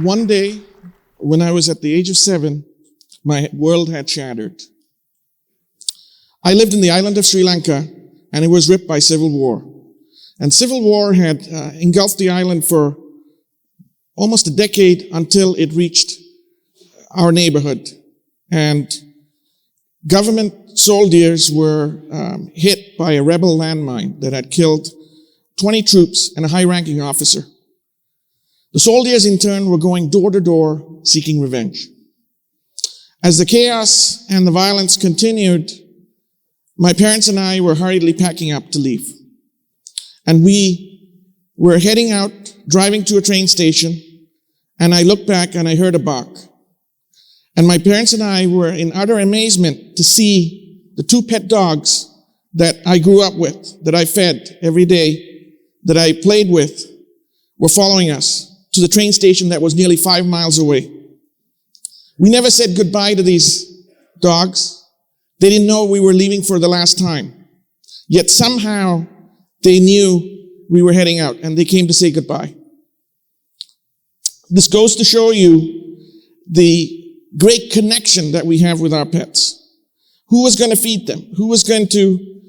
One day, when I was at the age of 7, my world had shattered. I lived in the island of Sri Lanka, and it was ripped by civil war. And civil war had engulfed the island for almost a decade until it reached our neighborhood. And government soldiers were hit by a rebel landmine that had killed 20 troops and a high-ranking officer. The soldiers, in turn, were going door to door seeking revenge. As the chaos and the violence continued, my parents and I were hurriedly packing up to leave. And we were heading out, driving to a train station, and I looked back and I heard a bark. And my parents and I were in utter amazement to see the 2 pet dogs that I grew up with, that I fed every day, that I played with, were following us to the train station that was nearly 5 miles away. We never said goodbye to these dogs. They didn't know we were leaving for the last time. Yet somehow they knew we were heading out and they came to say goodbye. This goes to show you the great connection that we have with our pets. Who was going to feed them? Who was going to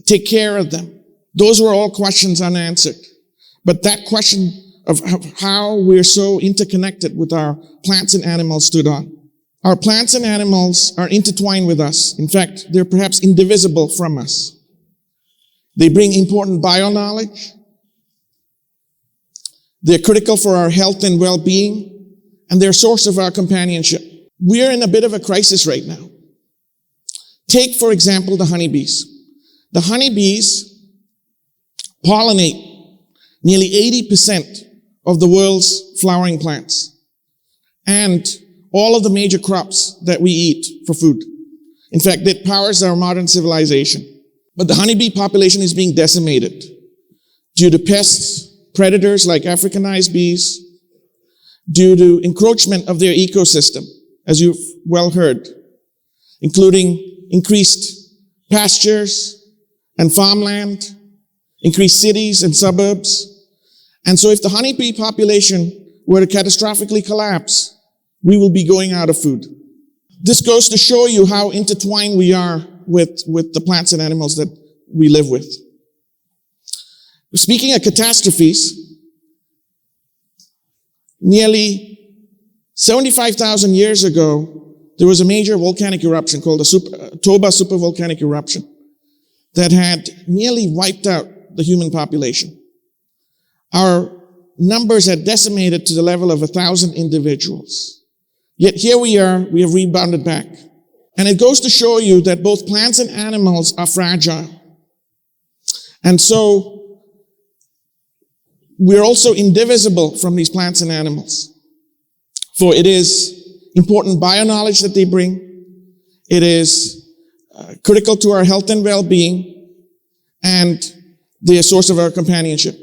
take care of them? Those were all questions unanswered. But that question of how we're so interconnected with our plants and animals stood on. Our plants and animals are intertwined with us. In fact, they're perhaps indivisible from us. They bring important bio-knowledge. They're critical for our health and well-being, and they're a source of our companionship. We're in a bit of a crisis right now. Take, for example, the honeybees. The honeybees pollinate nearly 80% of the world's flowering plants and all of the major crops that we eat for food. In fact, it powers our modern civilization. But the honeybee population is being decimated due to pests, predators like Africanized bees, due to encroachment of their ecosystem, as you've well heard, including increased pastures and farmland, increased cities and suburbs. And so if the honeybee population were to catastrophically collapse, we will be going out of food. This goes to show you how intertwined we are with the plants and animals that we live with. Speaking of catastrophes, nearly 75,000 years ago, there was a major volcanic eruption called the Toba supervolcanic eruption that had nearly wiped out the human population. Our numbers had decimated to the level of 1,000 individuals. Yet here we are, we have rebounded back. And it goes to show you that both plants and animals are fragile. And so, we're also indivisible from these plants and animals. For it is important bio-knowledge that they bring. It is critical to our health and well-being. And they're a source of our companionship.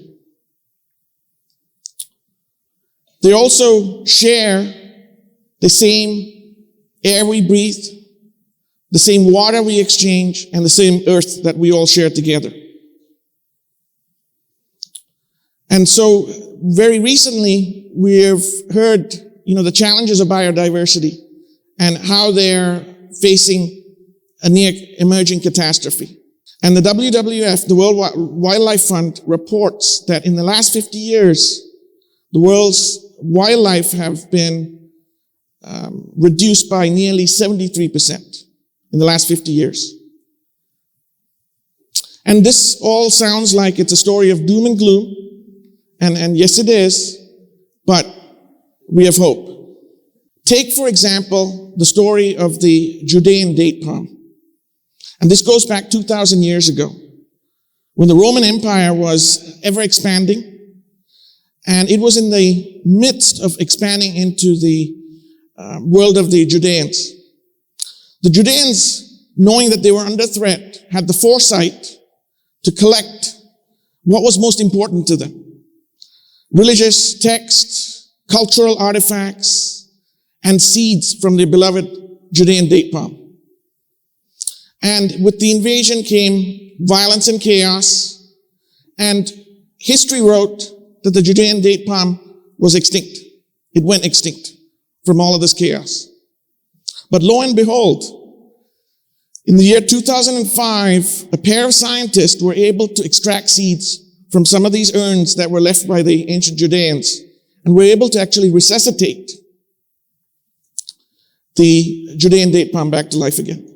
They also share the same air we breathe, the same water we exchange, and the same earth that we all share together. And so, very recently, we have heard, the challenges of biodiversity and how they're facing a near emerging catastrophe. And the WWF, the World Wildlife Fund, reports that in the last 50 years, the world's wildlife have been reduced by nearly 73% in the last 50 years. And this all sounds like it's a story of doom and gloom, and yes it is, but we have hope. Take, for example, the story of the Judean date palm. And this goes back 2,000 years ago, when the Roman Empire was ever expanding, and it was in the midst of expanding into the world of the Judeans. The Judeans, knowing that they were under threat, had the foresight to collect what was most important to them. Religious texts, cultural artifacts, and seeds from their beloved Judean date palm. And with the invasion came violence and chaos, and history wrote that the Judean date palm was extinct. it went extinct from all of this chaos. But lo and behold, in the year 2005, a pair of scientists were able to extract seeds from some of these urns that were left by the ancient Judeans, and were able to actually resuscitate the Judean date palm back to life again.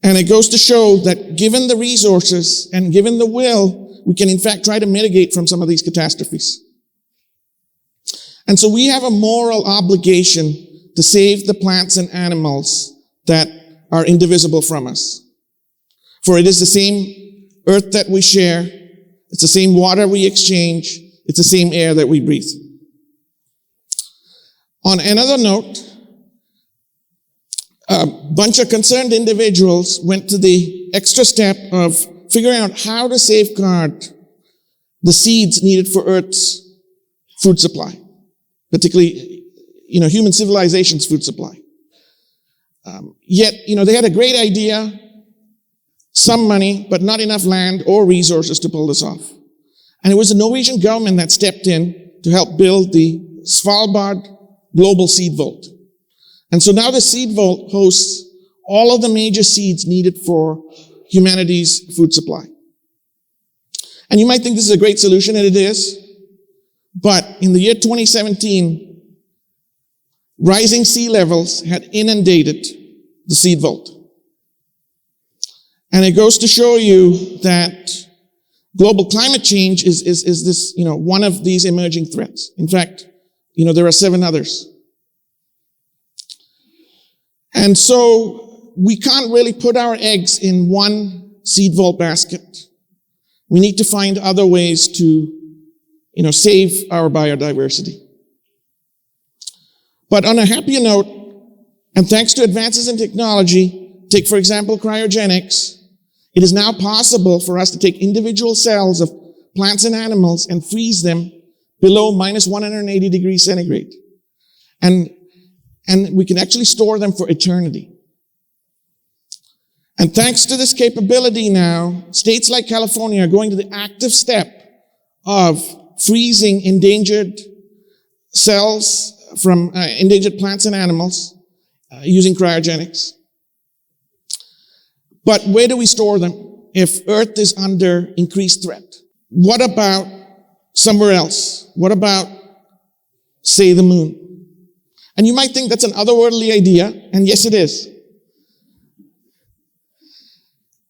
And it goes to show that given the resources and given the will, we can in fact try to mitigate from some of these catastrophes. And so we have a moral obligation to save the plants and animals that are indivisible from us. For it is the same earth that we share, it's the same water we exchange, it's the same air that we breathe. On another note, a bunch of concerned individuals went to the extra step of figuring out how to safeguard the seeds needed for Earth's food supply, particularly, human civilization's food supply. Yet, they had a great idea, some money, but not enough land or resources to pull this off. And it was the Norwegian government that stepped in to help build the Svalbard Global Seed Vault. And so now the Seed Vault hosts all of the major seeds needed for humanity's food supply. And you might think this is a great solution, and it is. But in the year 2017, rising sea levels had inundated the Seed Vault. And it goes to show you that global climate change is this, one of these emerging threats. In fact, there are 7 others. And so we can't really put our eggs in one seed vault basket. We need to find other ways to, save our biodiversity. But on a happier note, and thanks to advances in technology, take for example cryogenics, it is now possible for us to take individual cells of plants and animals and freeze them below minus 180 degrees centigrade. And we can actually store them for eternity. And thanks to this capability now, states like California are going to the active step of freezing endangered cells from endangered plants and animals using cryogenics. But where do we store them if Earth is under increased threat? What about somewhere else? What about, say, the moon? And you might think that's an otherworldly idea, and yes, it is.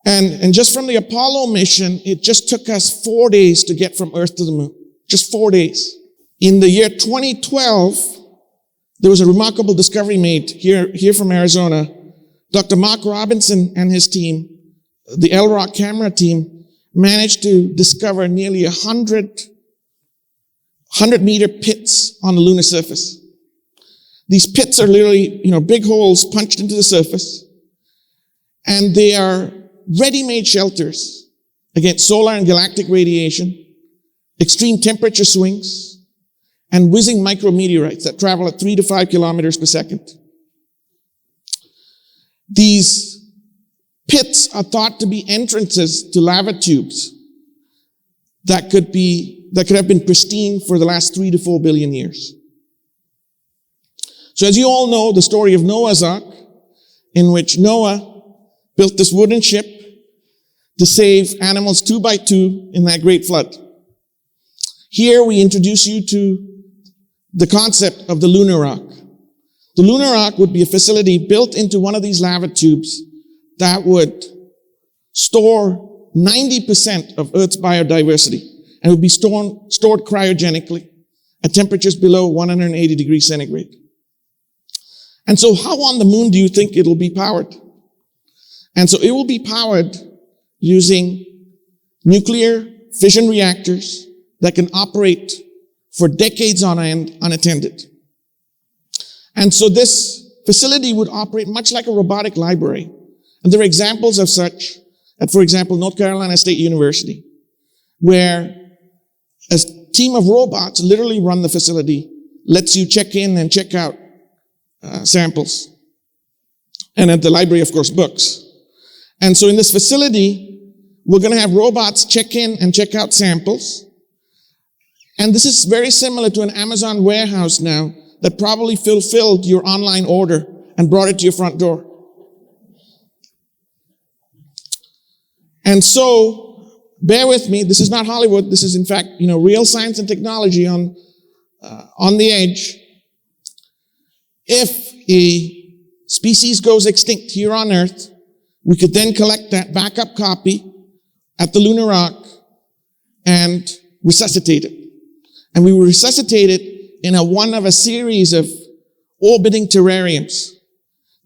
And just from the Apollo mission, it just took us 4 days to get from Earth to the moon. Just 4 days. In the year 2012, there was a remarkable discovery made here from Arizona. Dr. Mark Robinson and his team, the LROC camera team, managed to discover nearly 100-meter pits on the lunar surface. These pits are literally, big holes punched into the surface, and they are ready-made shelters against solar and galactic radiation, extreme temperature swings, and whizzing micrometeorites that travel at 3 to 5 kilometers per second. These pits are thought to be entrances to lava tubes that could have been pristine for the last 3 to 4 billion years. So as you all know, the story of Noah's Ark, in which Noah built this wooden ship to save animals 2 by 2 in that great flood. Here we introduce you to the concept of the lunar ark. The lunar ark would be a facility built into one of these lava tubes that would store 90% of Earth's biodiversity, and would be stored cryogenically at temperatures below 180 degrees centigrade. And so how on the moon do you think it'll be powered? And so it will be powered using nuclear fission reactors that can operate for decades on end unattended. And so this facility would operate much like a robotic library. And there are examples of such at, for example, North Carolina State University, where a team of robots literally run the facility, lets you check in and check out samples. And at the library, of course, books. And so in this facility, we're going to have robots check in and check out samples. And this is very similar to an Amazon warehouse now that probably fulfilled your online order and brought it to your front door. And so, bear with me, this is not Hollywood, this is in fact, real science and technology on the edge. If a species goes extinct here on Earth, we could then collect that backup copy at the lunar rock and resuscitate it. And we will resuscitate it in one of a series of orbiting terrariums.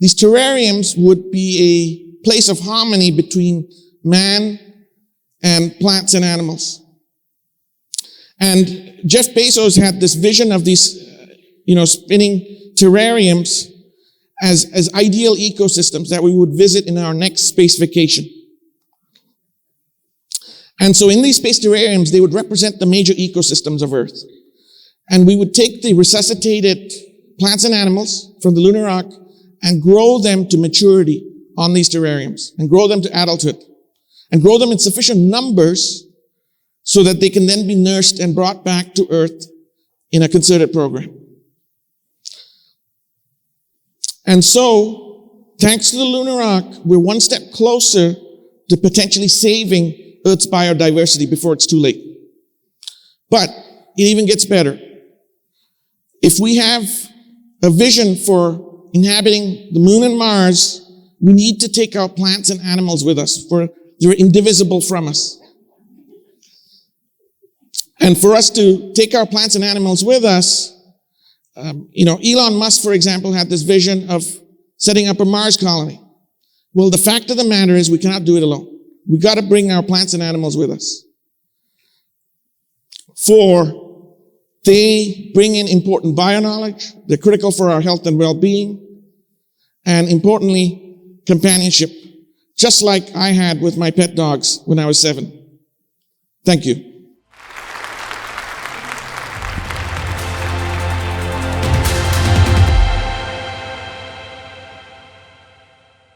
These terrariums would be a place of harmony between man and plants and animals. And Jeff Bezos had this vision of these, spinning terrariums as ideal ecosystems that we would visit in our next space vacation. And so in these space terrariums, they would represent the major ecosystems of Earth. And we would take the resuscitated plants and animals from the lunar rock and grow them to maturity on these terrariums, and grow them to adulthood, and grow them in sufficient numbers so that they can then be nursed and brought back to Earth in a concerted program. And so, thanks to the lunar rock, we're one step closer to potentially saving Earth's biodiversity before it's too late. But it even gets better. If we have a vision for inhabiting the moon and Mars, we need to take our plants and animals with us, for they're indivisible from us. And for us to take our plants and animals with us, Elon Musk, for example, had this vision of setting up a Mars colony. Well, the fact of the matter is we cannot do it alone. We got to bring our plants and animals with us. For they bring in important bio-knowledge, they're critical for our health and well-being, and importantly, companionship, just like I had with my pet dogs when I was 7. Thank you.